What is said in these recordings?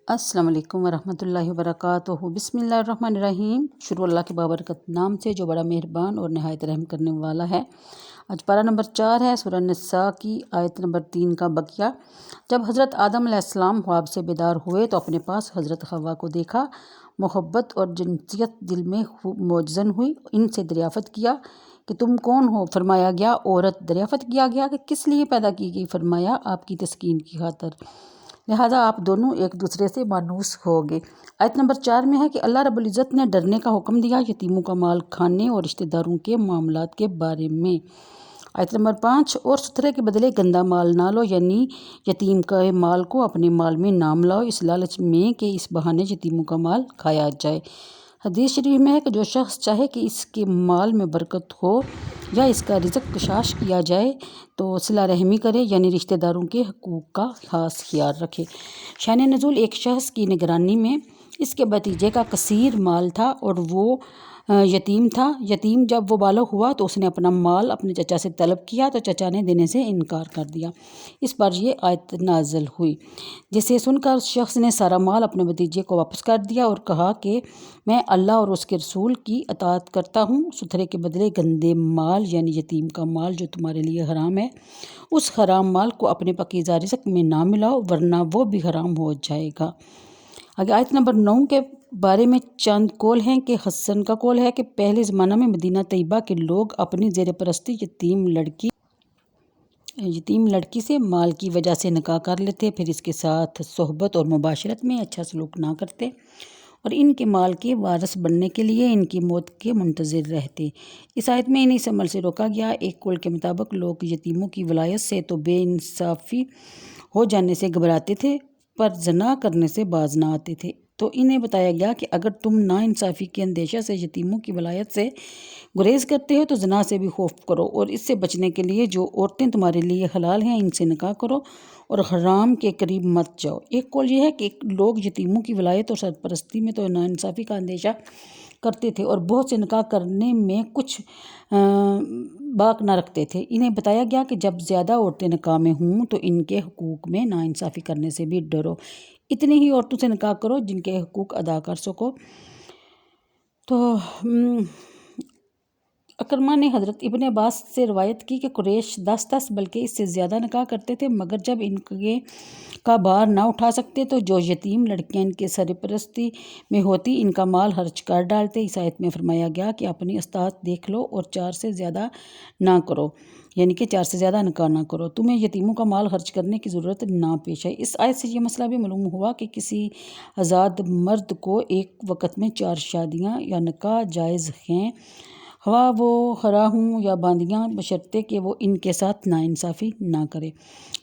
السلام علیکم ورحمۃ اللہ وبرکاتہ۔ بسم اللہ الرحمن الرحیم۔ شروع اللہ کے بابرکت نام سے جو بڑا مہربان اور نہایت رحم کرنے والا ہے۔ آج پارہ نمبر 4 ہے، سورہ نساء کی آیت نمبر 3 کا بقیہ۔ جب حضرت آدم علیہ السلام خواب سے بیدار ہوئے تو اپنے پاس حضرت حوا کو دیکھا۔ محبت اور جنسیت دل میں موجزن ہوئی۔ ان سے دریافت کیا کہ تم کون ہو؟ فرمایا گیا عورت۔ دریافت کیا گیا کہ کس لیے پیدا کی گئی؟ فرمایا آپ کی تسکین کی خاطر، لہٰذا آپ دونوں ایک دوسرے سے مانوس ہوگے۔ آیت نمبر 4 میں ہے کہ اللہ رب العزت نے ڈرنے کا حکم دیا یتیموں کا مال کھانے اور رشتہ داروں کے معاملات کے بارے میں۔ آیت نمبر 5، اور ستھرے کے بدلے گندا مال نہ لو، یعنی یتیم کے مال کو اپنے مال میں نہ ملاؤ اس لالچ میں کہ اس بہانے یتیموں کا مال کھایا جائے۔ حدیث شریف میں ہے کہ جو شخص چاہے کہ اس کے مال میں برکت ہو یا اس کا رزق کشاش کیا جائے تو صلہ رحمی کرے، یعنی رشتہ داروں کے حقوق کا خاص خیال رکھے۔ شان نزول، ایک شخص کی نگرانی میں اس کے بھتیجے کا کثیر مال تھا اور وہ یتیم تھا۔ یتیم جب وہ بالغ ہوا تو اس نے اپنا مال اپنے چچا سے طلب کیا تو چچا نے دینے سے انکار کر دیا۔ اس پر یہ آیت نازل ہوئی، جسے سن کر شخص نے سارا مال اپنے بھتیجے کو واپس کر دیا اور کہا کہ میں اللہ اور اس کے رسول کی اطاعت کرتا ہوں۔ ستھرے کے بدلے گندے مال، یعنی یتیم کا مال جو تمہارے لیے حرام ہے، اس حرام مال کو اپنے پاکیزہ رزق میں نہ ملاؤ ورنہ وہ بھی حرام ہو جائے گا۔ آگے آیت نمبر 9 کے بارے میں چند قول ہیں کہ حسن کا قول ہے کہ پہلے زمانہ میں مدینہ طیبہ کے لوگ اپنی زیر پرستی یتیم لڑکی سے مال کی وجہ سے نکاح کر لیتے، پھر اس کے ساتھ صحبت اور مباشرت میں اچھا سلوک نہ کرتے اور ان کے مال کے وارث بننے کے لیے ان کی موت کے منتظر رہتے۔ اس آیت میں انہیں اس عمل سے روکا گیا۔ ایک قول کے مطابق لوگ یتیموں کی ولایت سے تو بے انصافی ہو جانے سے گھبراتے تھے پر زنا کرنے سے باز نہ آتے تھے، تو انہیں بتایا گیا کہ اگر تم ناانصافی کے اندیشہ سے یتیموں کی ولایت سے گریز کرتے ہو تو زنا سے بھی خوف کرو اور اس سے بچنے کے لیے جو عورتیں تمہارے لیے حلال ہیں ان سے نکاح کرو اور حرام کے قریب مت جاؤ۔ ایک قول یہ ہے کہ لوگ یتیموں کی ولایت اور سرپرستی میں تو ناانصافی کا اندیشہ کرتے تھے اور بہت سے نکاح کرنے میں کچھ باک نہ رکھتے تھے۔ انہیں بتایا گیا کہ جب زیادہ عورتیں نکاح میں ہوں تو ان کے حقوق میں ناانصافی کرنے سے بھی ڈرو، اتنی ہی عورتوں سے نکاح کرو جن کے حقوق ادا کر سکو۔ تو اکرمہ نے حضرت ابن عباس سے روایت کی کہ قریش 10 بلکہ اس سے زیادہ نکاح کرتے تھے، مگر جب ان کا بار نہ اٹھا سکتے تو جو یتیم لڑکیاں ان کے سرپرستی میں ہوتی ان کا مال خرچ کر ڈالتے۔ اس آیت میں فرمایا گیا کہ اپنی استطاعت دیکھ لو اور 4 سے زیادہ نہ کرو، یعنی کہ 4 سے زیادہ نکاح نہ کرو، تمہیں یتیموں کا مال خرچ کرنے کی ضرورت نہ پیش آئے۔ اس آیت سے یہ مسئلہ بھی معلوم ہوا کہ کسی آزاد مرد کو ایک وقت میں 4 شادیاں یا نکاح جائز ہیں، خواہ وہ خرا ہوں یا باندیاں، بشرطے کہ وہ ان کے ساتھ ناانصافی نہ کرے۔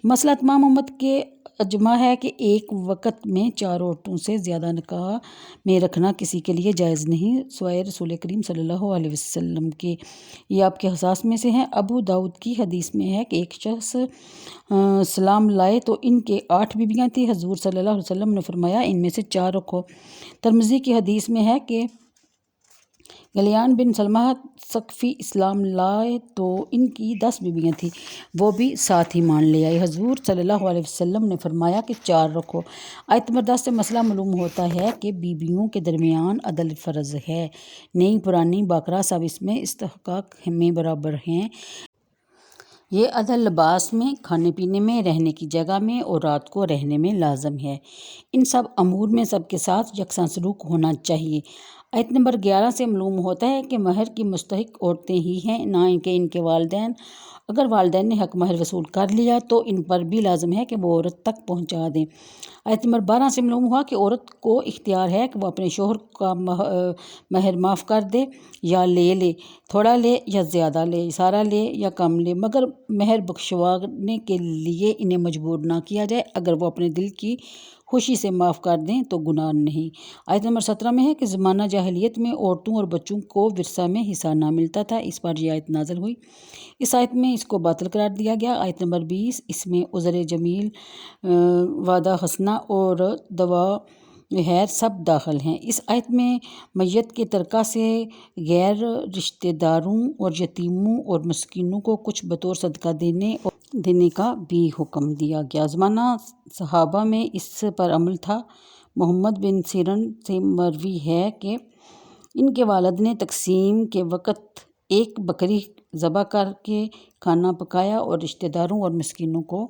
مسئلہ تمام امت کے اجماع ہے کہ ایک وقت میں 4 عورتوں سے زیادہ نکاح میں رکھنا کسی کے لیے جائز نہیں، سوائے رسول کریم صلی اللہ علیہ وسلم کے۔ یہ آپ کے حساس میں سے ہیں۔ ابو داؤد کی حدیث میں ہے کہ ایک شخص سلام لائے تو ان کے 8 بیویاں تھیں۔ حضور صلی اللہ علیہ وسلم نے فرمایا ان میں سے 4 رکھو۔ ترمذی کی حدیث میں ہے کہ غلیان بن سلمہ ثقفی اسلام لائے تو ان کی 10 بیویاں تھیں، وہ بھی ساتھ ہی مان لے آئے۔ حضور صلی اللہ علیہ وسلم نے فرمایا کہ 4 رکھو۔ آیت نمبر 10 سے مسئلہ معلوم ہوتا ہے کہ بیویوں کے درمیان عدل فرض ہے، نئی پرانی باقرہ سب اس میں استحقاق میں برابر ہیں۔ یہ عدل لباس میں، کھانے پینے میں، رہنے کی جگہ میں اور رات کو رہنے میں لازم ہے۔ ان سب امور میں سب کے ساتھ یکساں سلوک ہونا چاہیے۔ آیت نمبر 11 سے معلوم ہوتا ہے کہ مہر کی مستحق عورتیں ہی ہیں، نہ کہ ان کے والدین۔ اگر والدین نے حق مہر وصول کر لیا تو ان پر بھی لازم ہے کہ وہ عورت تک پہنچا دیں۔ آیت نمبر 12 سے معلوم ہوا کہ عورت کو اختیار ہے کہ وہ اپنے شوہر کا مہر معاف کر دے یا لے، تھوڑا لے یا زیادہ لے، سارا لے یا کم لے، مگر مہر بخشوانے کے لیے انہیں مجبور نہ کیا جائے۔ اگر وہ اپنے دل کی خوشی سے معاف کر دیں تو گناہ نہیں۔ آیت نمبر 17 میں ہے کہ زمانہ جاہلیت میں عورتوں اور بچوں کو ورثہ میں حصہ نہ ملتا تھا، اس پر یہ آیت نازل ہوئی۔ اس آیت میں اس کو باطل قرار دیا گیا۔ آیت نمبر 20، اس میں عذر جمیل، وعدہ حسنہ اور دوا خیر سب داخل ہیں۔ اس آیت میں میت کے ترکہ سے غیر رشتہ داروں اور یتیموں اور مسکینوں کو کچھ بطور صدقہ دینے کا بھی حکم دیا گیا۔ زمانہ صحابہ میں اس پر عمل تھا، محمد بن سیرن سے مروی ہے کہ ان کے والد نے تقسیم کے وقت ایک بکری ذبح کر کے کھانا پکایا اور رشتہ داروں اور مسکینوں کو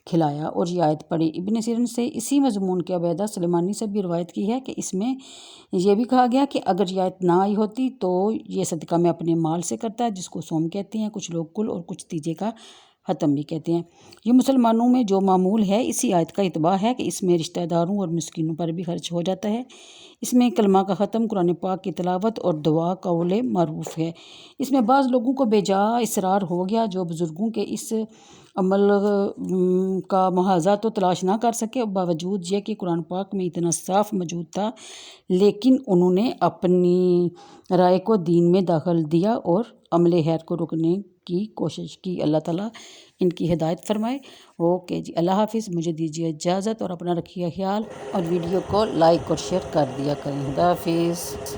کھلایا اور یہ آیت پڑھی۔ ابن سیرن سے اسی مضمون کے عبیدہ سلیمانی سے بھی روایت کی ہے کہ اس میں یہ بھی کہا گیا کہ اگر یہ آیت نہ آئی ہوتی تو یہ صدقہ میں اپنے مال سے کرتا ہے، جس کو سوم کہتے ہیں، کچھ لوگ کل اور کچھ تیجے کا ختم بھی کہتے ہیں۔ یہ مسلمانوں میں جو معمول ہے، اسی آیت کا اتباع ہے کہ اس میں رشتہ داروں اور مسکینوں پر بھی خرچ ہو جاتا ہے۔ اس میں کلمہ کا ختم، قرآن پاک کی تلاوت اور دعا قول معروف ہے۔ اس میں بعض لوگوں کو بے جا اصرار ہو گیا جو بزرگوں کے اس عمل کا محاذہ تو تلاش نہ کر سکے، باوجود یہ کہ قرآن پاک میں اتنا صاف موجود تھا، لیکن انہوں نے اپنی رائے کو دین میں داخل دیا اور عمل خیر کو روکنے کی کوشش کی۔ اللہ تعالیٰ ان کی ہدایت فرمائے۔ اوکے جی، اللہ حافظ، مجھے دیجیے اجازت اور اپنا رکھیے خیال، اور ویڈیو کو لائک اور شیئر کر دیا کریں۔ خدا حافظ۔